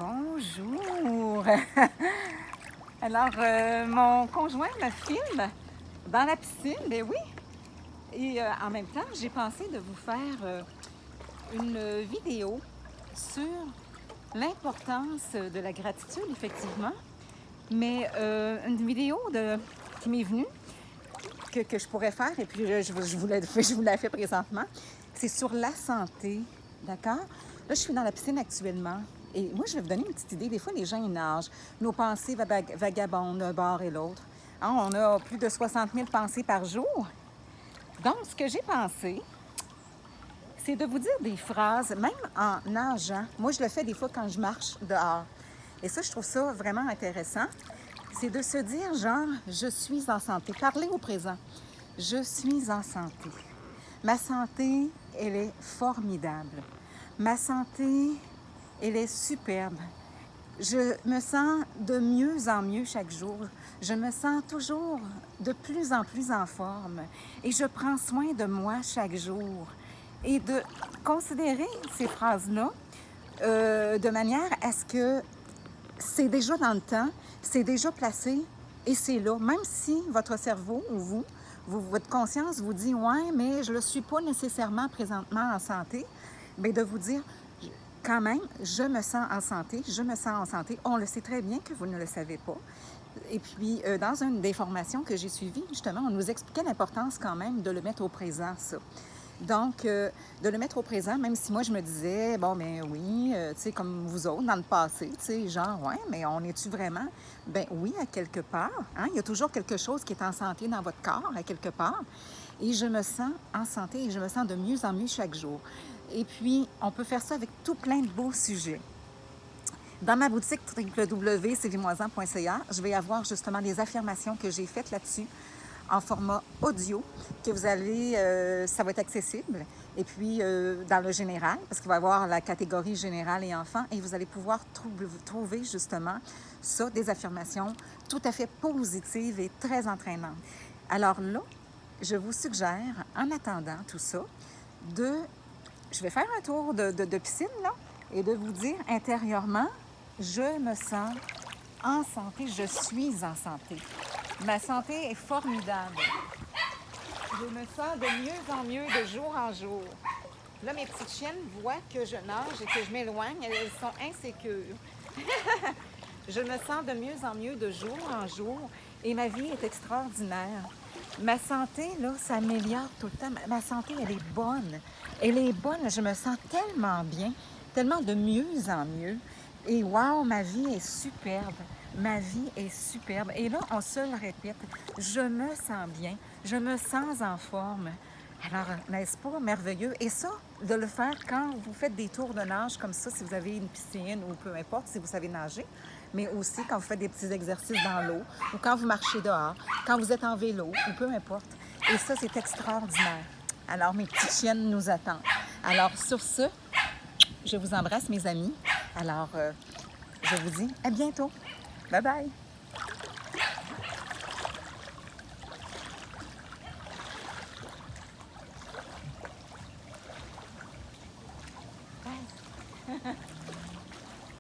Bonjour! Alors, mon conjoint me filme dans la piscine, ben oui. Et en même temps, j'ai pensé de vous faire une vidéo sur l'importance de la gratitude, effectivement. Mais une vidéo qui m'est venue, que je pourrais faire, et puis je vous la fais présentement, c'est sur la santé, d'accord? Là, je suis dans la piscine actuellement. Et moi, je vais vous donner une petite idée. Des fois, les gens, ils nagent. Nos pensées vagabondent d'un bord et l'autre. Hein, on a plus de 60 000 pensées par jour. Donc, ce que j'ai pensé, c'est de vous dire des phrases, même en nageant. Moi, je le fais des fois quand je marche dehors. Et ça, je trouve ça vraiment intéressant. C'est de se dire, genre, je suis en santé. Parlez au présent. Je suis en santé. Ma santé, elle est formidable. Ma santé, elle est superbe. Je me sens de mieux en mieux chaque jour. Je me sens toujours de plus en forme. Et je prends soin de moi chaque jour. Et de considérer ces phrases-là de manière à ce que c'est déjà dans le temps, c'est déjà placé et c'est là. Même si votre cerveau ou votre conscience vous dit « Ouais, mais je ne le suis pas nécessairement présentement en santé », bien de vous dire « Quand même, je me sens en santé, je me sens en santé ». On le sait très bien que vous ne le savez pas. Et puis, dans une des formations que j'ai suivies, justement, on nous expliquait l'importance quand même de le mettre au présent, ça. Donc, de le mettre au présent, même si moi, je me disais, bon, ben oui, tu sais, comme vous autres, dans le passé, tu sais, genre, ouais, mais on est-tu vraiment? Ben oui, à quelque part. Hein? Il y a toujours quelque chose qui est en santé dans votre corps, à quelque part. Et je me sens en santé et je me sens de mieux en mieux chaque jour. Et puis, on peut faire ça avec tout plein de beaux sujets. Dans ma boutique www.sylviemoisan.ca, je vais avoir justement des affirmations que j'ai faites là-dessus en format audio, que vous allez, ça va être accessible. Et puis, dans le général, parce qu'il va y avoir la catégorie générale et enfants, et vous allez pouvoir trouver justement ça, des affirmations tout à fait positives et très entraînantes. Alors là, je vous suggère, en attendant tout ça, je vais faire un tour de piscine, là, et de vous dire intérieurement, je me sens en santé, je suis en santé. Ma santé est formidable. Je me sens de mieux en mieux de jour en jour. Là, mes petites chiennes voient que je nage et que je m'éloigne. Elles sont insécures. Je me sens de mieux en mieux de jour en jour et ma vie est extraordinaire. Ma santé, là, s'améliore tout le temps. Ma santé, elle est bonne. Elle est bonne. Je me sens tellement bien, tellement de mieux en mieux. Et wow, ma vie est superbe. Ma vie est superbe. Et là, on se le répète, je me sens bien, je me sens en forme. Alors, n'est-ce pas merveilleux? Et ça, de le faire quand vous faites des tours de nage comme ça, si vous avez une piscine ou peu importe, si vous savez nager, mais aussi quand vous faites des petits exercices dans l'eau ou quand vous marchez dehors, quand vous êtes en vélo ou peu importe. Et ça, c'est extraordinaire. Alors, mes petites chiennes nous attendent. Alors, sur ce, je vous embrasse, mes amis. Alors, je vous dis à bientôt. Bye bye!